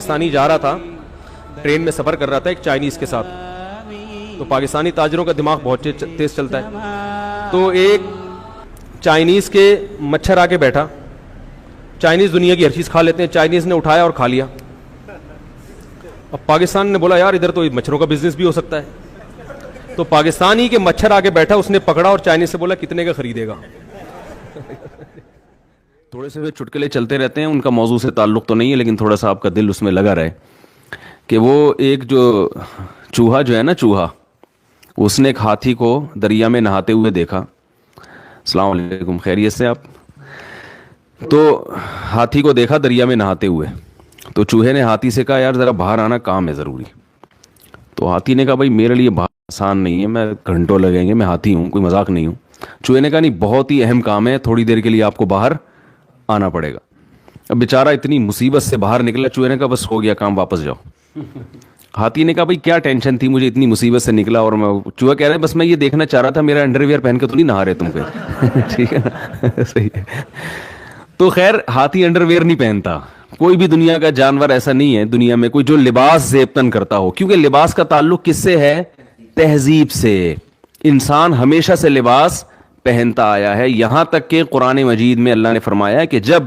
پاکستانی جا رہا تھا، ٹرین میں سفر کر رہا تھا ایک چائنیز کے ساتھ. تو پاکستانی تاجروں کا دماغ بہت تیز چلتا ہے. تو ایک چائنیز کے مچھر آ کے بیٹھا. چائنیز دنیا کی ہر چیز کھا لیتے ہیں، چائنیز نے اٹھایا اور کھا لیا. اب پاکستان نے بولا یار ادھر تو مچھروں کا بزنس بھی ہو سکتا ہے. تو پاکستانی کے مچھر آ کے بیٹھا، اس نے پکڑا اور چائنیز سے بولا کتنے کا خریدے گا. تھوڑے سے چٹکلے چلتے رہتے ہیں، ان کا موضوع سے تعلق تو نہیں ہے لیکن تھوڑا سا آپ کا دل اس میں لگا رہے کہ وہ ایک جو چوہا جو ہے نا، چوہا، اس نے ایک ہاتھی کو دریا میں نہاتے ہوئے دیکھا. السلام علیکم، خیریت سے آپ؟ تو ہاتھی کو دیکھا دریا میں نہاتے ہوئے. تو چوہے نے ہاتھی سے کہا یار ذرا باہر آنا، کام ہے ضروری. تو ہاتھی نے کہا بھائی میرے لیے باہر آسان نہیں ہے، میں گھنٹوں لگیں گے، میں ہاتھی ہوں، کوئی مذاق نہیں ہوں. چوہے نے کہا نہیں، بہت ہی اہم کام ہے، تھوڑی دیر کے لیے آپ کو باہر آنا پڑے گا. اب بیچارہ اتنی مصیبت سے باہر نکلا. چوہے نے کہا بس ہو گیا کام، واپس جاؤ. ہاتھی نے کہا بھائی کیا ٹینشن تھی، مجھے اتنی مصیبت سے نکلا اور میں. چوہا کہہ رہا ہے بس میں یہ دیکھنا چاہ رہا تھا میرا انڈر ویئر پہن کے تو نہیں نہا رہے تم پہ. ٹھیک ہے نا، صحیح ہے. تو خیر ہاتھی انڈر ویئر نہیں پہنتا. کوئی بھی دنیا کا جانور ایسا نہیں ہے دنیا میں کوئی جو لباس زیبتن کرتا ہو، کیونکہ لباس کا تعلق کس سے ہے؟ تہذیب سے. انسان ہمیشہ سے لباس پہنتا آیا ہے، یہاں تک کہ قرآن مجید میں اللہ نے فرمایا کہ جب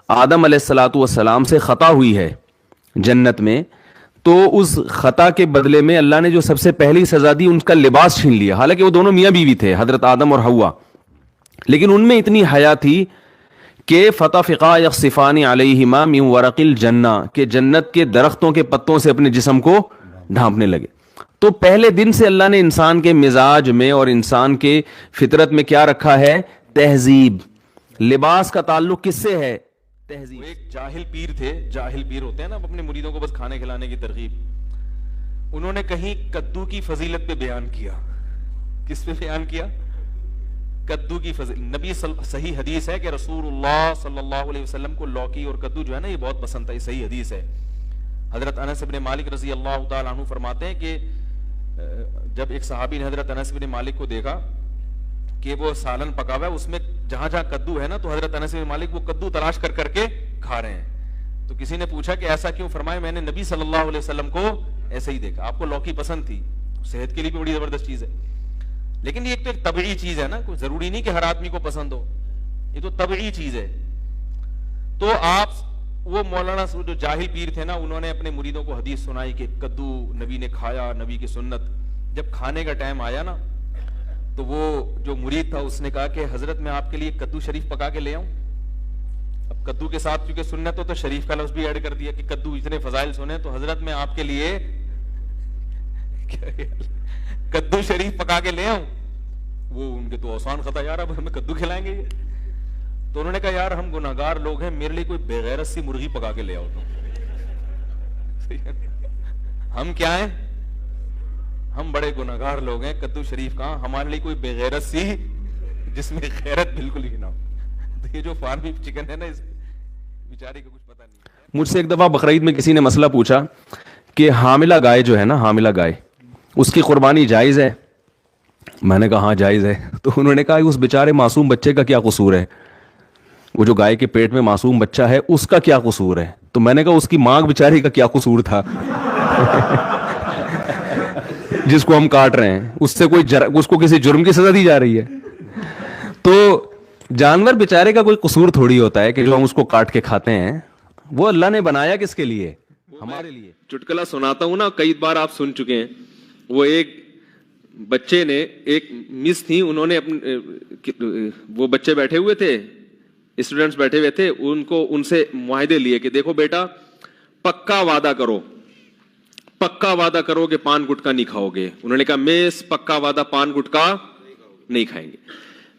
آدم علیہ الصلاۃ والسلام سے خطا ہوئی ہے جنت میں، تو اس خطا کے بدلے میں اللہ نے جو سب سے پہلی سزا دی، ان کا لباس چھین لیا. حالانکہ وہ دونوں میاں بیوی تھے، حضرت آدم اور حوا، لیکن ان میں اتنی حیا تھی کہ فتفقا یخصفان علیہما من ورق الجنہ، کہ جنت کے درختوں کے پتوں سے اپنے جسم کو ڈھانپنے لگے. تو پہلے دن سے اللہ نے انسان کے مزاج میں اور انسان کے فطرت میں کیا رکھا ہے؟ تہذیب. لباس کا تعلق کس سے ہے؟ تہذیب. ایک جاہل پیر تھے، جاہل پیر ہوتے ہیں نا اپنے مریدوں کو بس کھانے کھلانے کی ترغیب. انہوں نے کہیں کدو کی فضیلت پہ بیان کیا. کس پہ بیان کیا؟ کدو کی فضیلت. نبی صحیح حدیث ہے کہ رسول اللہ صلی اللہ علیہ وسلم کو لوکی اور کدو جو ہے نا یہ بہت پسند تھا. یہ صحیح حدیث ہے. حضرت انس بن مالک رضی اللہ تعالی عنہ فرماتے ہیں کہ جب ایک صحابی نے حضرت انس بن مالک کو دیکھا کہ وہ سالن پکا ہوا ہے، اس میں جہاں جہاں کدو ہے نا، تو حضرت انس بن مالک وہ کدو تلاش کر کر کے کھا رہے ہیں. تو کسی نے پوچھا کہ ایسا کیوں؟ فرمایا میں نے نبی صلی اللہ علیہ وسلم کو ایسے ہی دیکھا. آپ کو لوکی پسند تھی، صحت کے لیے بھی بڑی زبردست چیز ہے، لیکن یہ ایک طبعی چیز ہے نا، کوئی ضروری نہیں کہ ہر آدمی کو پسند ہو، یہ تو طبعی چیز ہے. تو آپ وہ مولانا جو جاہل پیر تھے نا، انہوں نے اپنے مریدوں کو حدیث سنائی کہ کدو نبی نے کھایا، نبی کی سنت. جب کھانے کا ٹائم آیا نا، تو وہ جو مرید تھا اس نے کہا کہ حضرت میں آپ کے لیے کدو شریف پکا کے لے آؤں. اب کدو کے ساتھ کیونکہ سنت ہو تو شریف کا لفظ بھی ایڈ کر دیا کہ کدو اتنے فضائل سنے، تو حضرت میں آپ کے لیے کدو شریف پکا کے لے آؤں. وہ ان کے تو آسان خطا، یار اب ہمیں کدو کھلائیں گے. تو انہوں نے کہا یار ہم گناہگار لوگ ہیں، میرے لیے کوئی بغیرت سی مرغی پکا کے لے آؤ. ہم کیا ہیں؟ ہم بڑے گناہگار لوگ ہیں، کدو شریف کہاں، ہمارے لیے کوئی بغیرت سی جس میں غیرت بالکل ہی نہ ہو. تو یہ جو فارمی چکن ہے نا، اس بیچارے کو کچھ پتہ نہیں. مجھ سے ایک دفعہ بقرعید میں کسی نے مسئلہ پوچھا کہ حاملہ گائے جو ہے نا، حاملہ گائے، اس کی قربانی جائز ہے؟ میں نے کہا ہاں جائز ہے. تو انہوں نے کہا اس بیچارے معصوم بچے کا کیا قصور ہے؟ وہ جو گائے کے پیٹ میں معصوم بچہ ہے اس کا کیا قصور ہے؟ تو میں نے کہا اس کی ماں بیچاری کا کیا قصور تھا جس کو ہم کاٹ رہے ہیں، اس سے کوئی اس کو کسی جرم کی سزا دی جا رہی ہے. تو جانور بیچارے کا کوئی قصور تھوڑی ہوتا ہے کہ جو ہم اس کو کاٹ کے کھاتے ہیں. وہ اللہ نے بنایا کس کے لیے؟ ہمارے لیے. چٹکلا سناتا ہوں نا، کئی بار آپ سن چکے ہیں. وہ ایک بچے نے، ایک مس تھی، انہوں نے وہ بچے بیٹھے ہوئے تھے، اسٹوڈنٹس بیٹھے ہوئے تھے، ان سے معاہدے لیے کہ دیکھو بیٹا پکا وعدہ کرو، پکا وعدہ کرو کہ پان گٹکا نہیں کھاؤ گے. انہوں نے کہا میس پکا وعدہ پان گٹکا نہیں کھائیں گے.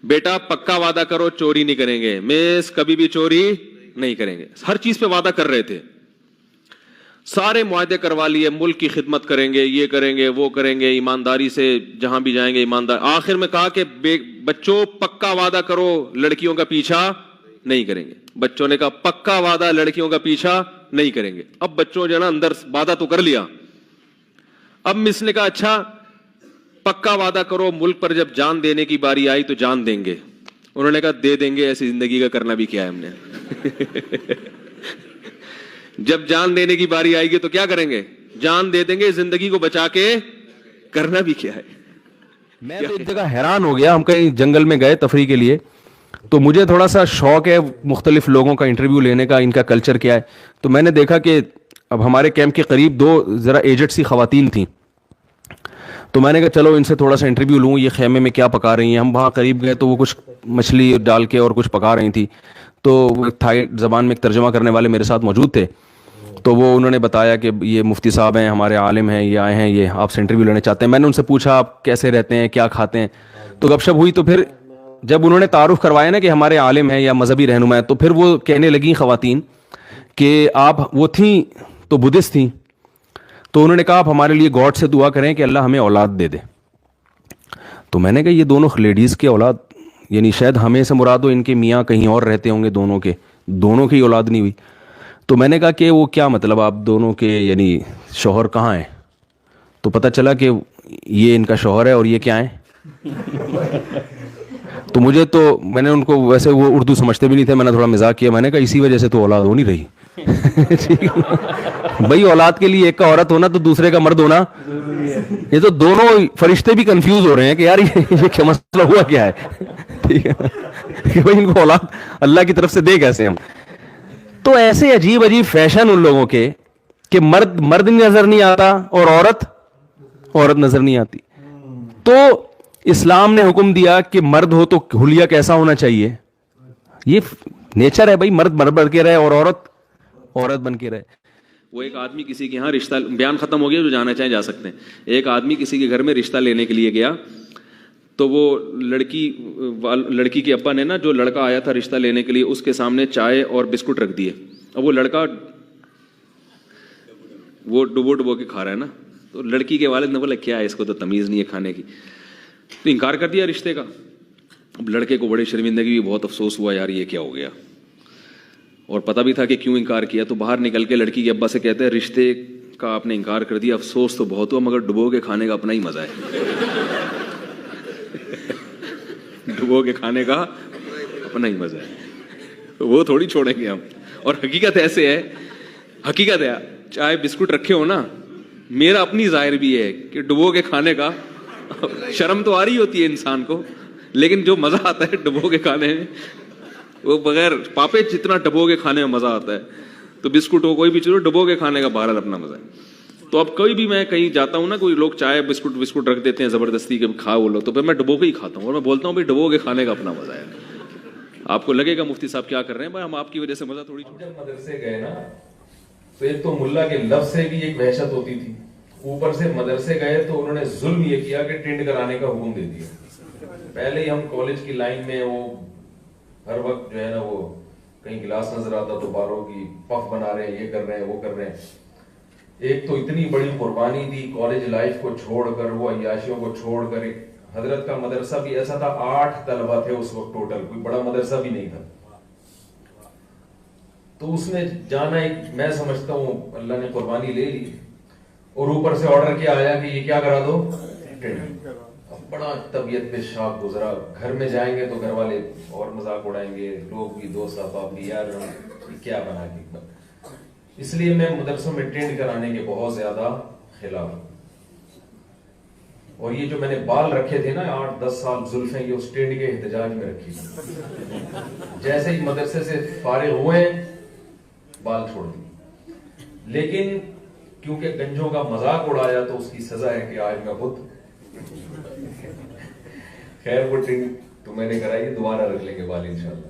بیٹا پکا وعدہ کرو چوری نہیں کریں گے. میس کبھی بھی چوری نہیں کریں گے. ہر چیز پہ وعدہ کر رہے تھے، سارے معاہدے کروا لیے، ملک کی خدمت کریں گے، یہ کریں گے، وہ کریں گے، ایمانداری سے جہاں بھی جائیں گے ایماندار. آخر میں کہا کہ بچوں پکا وعدہ کرو لڑکیوں کا پیچھا نہیں کریں گے. بچوں نے کہا پکا وعدہ لڑکیوں کا پیچھا نہیں کریں گے. اب بچوں جو ہے نا اندر وعدہ تو کر لیا. اب مس نے کہا اچھا پکا وعدہ کرو ملک پر جب جان دینے کی باری آئی تو جان دیں گے. انہوں نے کہا دے دیں گے، ایسی زندگی کا کرنا بھی کیا ہے ہم نے. جب جان دینے کی باری آئے گی تو کیا کریں گے؟ جان دے دیں گے. زندگی کو بچا کے کرنا بھی کیا ہے. میں تو ایک جگہ حیران ہو گیا, ہم کہیں جنگل میں گئے تفریح کے لیے, تو مجھے تھوڑا سا شوق ہے مختلف لوگوں کا انٹرویو لینے کا, ان کا کلچر کیا ہے. تو میں نے دیکھا کہ اب ہمارے کیمپ کے قریب 2 ذرا ایجڈ سی خواتین تھیں, تو میں نے کہا چلو ان سے تھوڑا سا انٹرویو لوں, یہ خیمے میں کیا پکا رہی ہیں. ہم وہاں قریب گئے تو وہ کچھ مچھلی ڈال کے اور کچھ پکا رہی تھی. تو تھائی زبان میں ایک ترجمہ کرنے والے میرے ساتھ موجود تھے, تو وہ انہوں نے بتایا کہ یہ مفتی صاحب ہیں, ہمارے عالم ہیں, یہ آئے ہیں, یہ آپ سے انٹرویو لینا چاہتے ہیں. میں نے ان سے پوچھا آپ کیسے رہتے ہیں, کیا کھاتے ہیں, تو گپ شپ ہوئی. تو پھر جب انہوں نے تعارف کروایا نا کہ ہمارے عالم ہیں یا مذہبی رہنما ہیں, تو پھر وہ کہنے لگیں خواتین کہ آپ, وہ تھیں تو بدھسٹ تھیں, تو انہوں نے کہا آپ ہمارے لیے گاڈ سے دعا کریں کہ اللہ ہمیں اولاد دے دے. تو میں نے کہا یہ دونوں لیڈیز کے اولاد, یعنی شاید ہمیں سے مراد ہو, ان کے میاں کہیں اور رہتے ہوں گے, دونوں کی اولاد نہیں ہوئی. تو میں نے کہا کہ وہ کیا مطلب آپ دونوں کے, یعنی شوہر کہاں ہیں؟ تو پتہ چلا کہ یہ ان کا شوہر ہے اور یہ کیا ہیں. تو مجھے تو, میں نے ان کو, ویسے وہ اردو سمجھتے بھی نہیں تھے, میں نے تھوڑا مزاق کیا, میں نے کہا اسی وجہ سے تو اولاد ہو نہیں رہی. بھائی اولاد کے لیے ایک کا عورت ہونا تو دوسرے کا مرد ہونا, یہ تو دونوں فرشتے بھی کنفیوز ہو رہے ہیں کہ یار یہ کیا مسئلہ ہوا کیا ہے. ٹھیک ہے کہ بھائی ان کو اولاد اللہ کی طرف سے دے کیسے ہم. تو ایسے عجیب فیشن ان لوگوں کے کہ مرد نظر نہیں آتا اور عورت نظر نہیں آتی. تو اسلام نے حکم دیا کہ مرد ہو تو حلیہ کیسا ہونا چاہیے, یہ نیچر ہے بھائی, مرد بن کے رہے اور عورت بن کے رہے. وہ ایک آدمی کسی کے یہاں رشتہ, بیان ختم ہو گیا, جو جانا چاہیں جا سکتے ہیں. ایک آدمی کسی کے گھر میں رشتہ لینے کے لیے گیا, تو وہ لڑکی کے ابا نے نا, جو لڑکا آیا تھا رشتہ لینے کے لیے, اس کے سامنے چائے اور بسکٹ رکھ دیے. اب وہ لڑکا وہ ڈبو کے کھا رہا ہے نا, تو لڑکی کے والد نے بولا کیا ہے, اس کو تو تمیز نہیں ہے کھانے کی, تو انکار کر دیا رشتے کا. اب لڑکے کو بڑی شرمندگی, بہت افسوس ہوا, یار یہ کیا ہو گیا, اور پتہ بھی تھا کہ کیوں انکار کیا. تو باہر نکل کے لڑکی کے ابا سے کہتے ہیں رشتے کا آپ نے انکار کر دیا, افسوس تو بہت ہوا, مگر ڈبو کے کھانے کا اپنا ہی مزہ ہے. ڈبو کے کھانے کا اپنا ہی مزہ ہے, وہ تھوڑی چھوڑیں گے ہم. اور حقیقت ایسے ہے, حقیقت ہے, چائے بسکٹ رکھے ہو نا, میرا اپنی ظاہر بھی ہے کہ ڈبو کے کھانے کا شرم تو آ رہی ہوتی ہے انسان کو, لیکن جو مزہ آتا ہے ڈبو کے کھانے میں, وہ بغیر پاپے جتنا ڈبو کے کھانے میں مزہ آتا ہے. تو بسکٹ ہو کوئی بھی چیز ہو, ڈبو کے کھانے کا بہرحال اپنا مزہ ہے. تو اب کوئی بھی, میں کہیں جاتا ہوں نا, کوئی لوگ چائے بسکٹ رکھ دیتے ہیں زبردستی کے کھا وہ لو, تو پھر میں ڈبو کے ہی کھاتا ہوں, اور میں بولتا ہوں بھائی ڈبو کے کھانے کا اپنا مزہ ہے. آپ کو لگے گا مفتی صاحب کیا کر رہے ہیں, بھائی ہم آپ کی وجہ سے مزہ تھوڑی. جب مدرسے گئے نا, تو ایک تو ملا کے لفظ سے بھی ایک وحشت ہوتی تھی, اوپر سے مدرسے گئے تو انہوں نے ظلم یہ کیا کہ ٹینڈ کرانے کا حکم دے دیا. پہلے ہی ہم کالج کی لائن میں, وہ ہر وقت جو ہے نا, وہ کہیں گلاس نظر آتا تو بالوں کی پف بنا رہے ہیں, یہ کر رہے ہیں, وہ کر رہے ہیں. ایک تو اتنی بڑی قربانی دی کالج لائف کو چھوڑ کر, وہ عیاشیوں کو چھوڑ کر. ایک حضرت کا مدرسہ بھی ایسا تھا, 8 طلبہ تھے اس وقت ٹوٹل, کوئی بڑا مدرسہ بھی نہیں تھا. تو اس میں جانا ایک, میں سمجھتا ہوں اللہ نے قربانی لے لی, اور اوپر سے آرڈر کیا آیا کہ یہ کیا کرا دو, بڑا طبیعت پہ شاک گزرا. گھر میں جائیں گے تو گھر والے اور مذاق اڑائیں گے, لوگ بھی, دوست احباب بھی, یار کیا بنا کے. اس لیے میں مدرسوں میں ٹینڈ کرانے کے بہت زیادہ خلاف ہوں. اور یہ جو میں نے بال رکھے تھے نا 8-10 سال, زلفیں, یہ اس ٹینڈ کے احتجاج میں رکھی تھی. جیسے ہی مدرسے سے فارغ ہوئے بال چھوڑ دی. لیکن کیونکہ گنجوں کا مذاق اڑایا تو اس کی سزا ہے کہ آج میں خود خیر وہ ٹینڈ تو میں نے کرائی, دوبارہ رکھ لیں گے بال انشاءاللہ.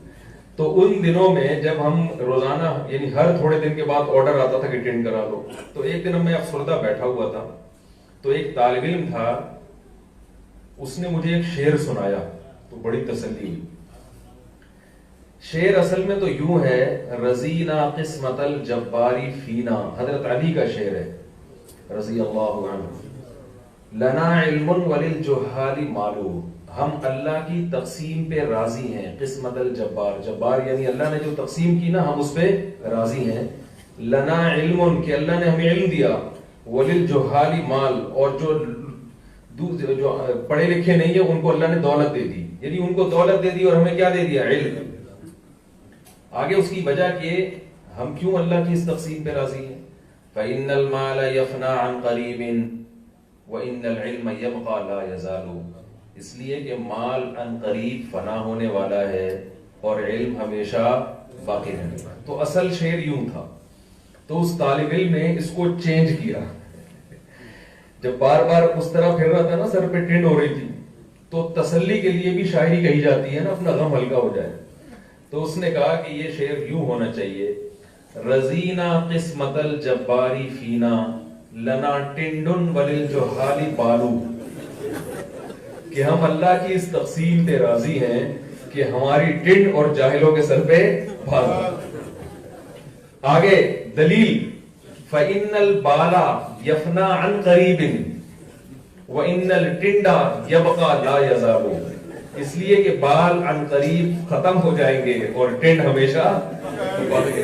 تو ان دنوں میں جب ہم روزانہ, یعنی ہر تھوڑے دن کے بعد آرڈر آتا تھا کہ ٹینڈ کرا لو, تو ایک دن میں افسردہ بیٹھا ہوا تھا, تو ایک طالب علم تھا, اس نے مجھے ایک شعر سنایا تو بڑی تسلی ہوئی. شعر اصل میں تو یوں ہے, رضینا قسمت الجباری فینا, حضرت علی کا شعر ہے رضی اللہ عنہ. لنا علم وللجہال معلوم, ہم اللہ کی تقسیم پہ راضی ہیں. قسمت الجبار, جبار یعنی اللہ نے جو تقسیم کی نا, ہم اس پہ راضی ہیں. لنا علم, کہ اللہ نے ہمیں علم دیا. وللجہال مال, اور جو پڑھے لکھے نہیں ہیں ان کو اللہ نے دولت دے دی, یعنی ان کو دولت دے دی اور ہمیں کیا دے دیا, علم. آگے اس کی وجہ کہ ہم کیوں اللہ کی اس تقسیم پہ راضی ہیں؟ فَإِنَّ الْمَالَ يَفْنَى عَنْ قَرِيبٍ وَإِنَّ الْعِلْمَ يَبْقَى لَا يَزَالُ، اس لیے کہ مال عن قریب فنا ہونے والا ہے اور علم ہمیشہ باقی رہنے والا۔ تو اصل شعر یوں تھا، تو اس طالب علم نے اس کو چینج کیا، جب بار بار اس طرح پھر رہا تھا نا، سر پہ ٹنڈ ہو رہی تھی، تو تسلی کے لیے بھی شاعری کہی جاتی ہے نا، اپنا غم ہلکا ہو جائے، تو اس نے کہا کہ یہ شعر یوں ہونا چاہیے، رضینا قسمت الجباری فینا لنا ٹنڈن وللجہال بالو، کہ ہم اللہ کی اس تقسیم پہ راضی ہیں کہ ہماری ٹنڈ اور جاہلوں کے سر پہ بال۔ آگے دلیل، فَإِنَّ الْبَالَ يَفْنَى عَنْ قَرِيبٍ وَإِنَّ الْٹِنْڈَ يَبْقَى لَا يَزَالُ، اس لیے کہ بال عن قریب ختم ہو جائیں گے اور ٹنڈ ہمیشہ باقی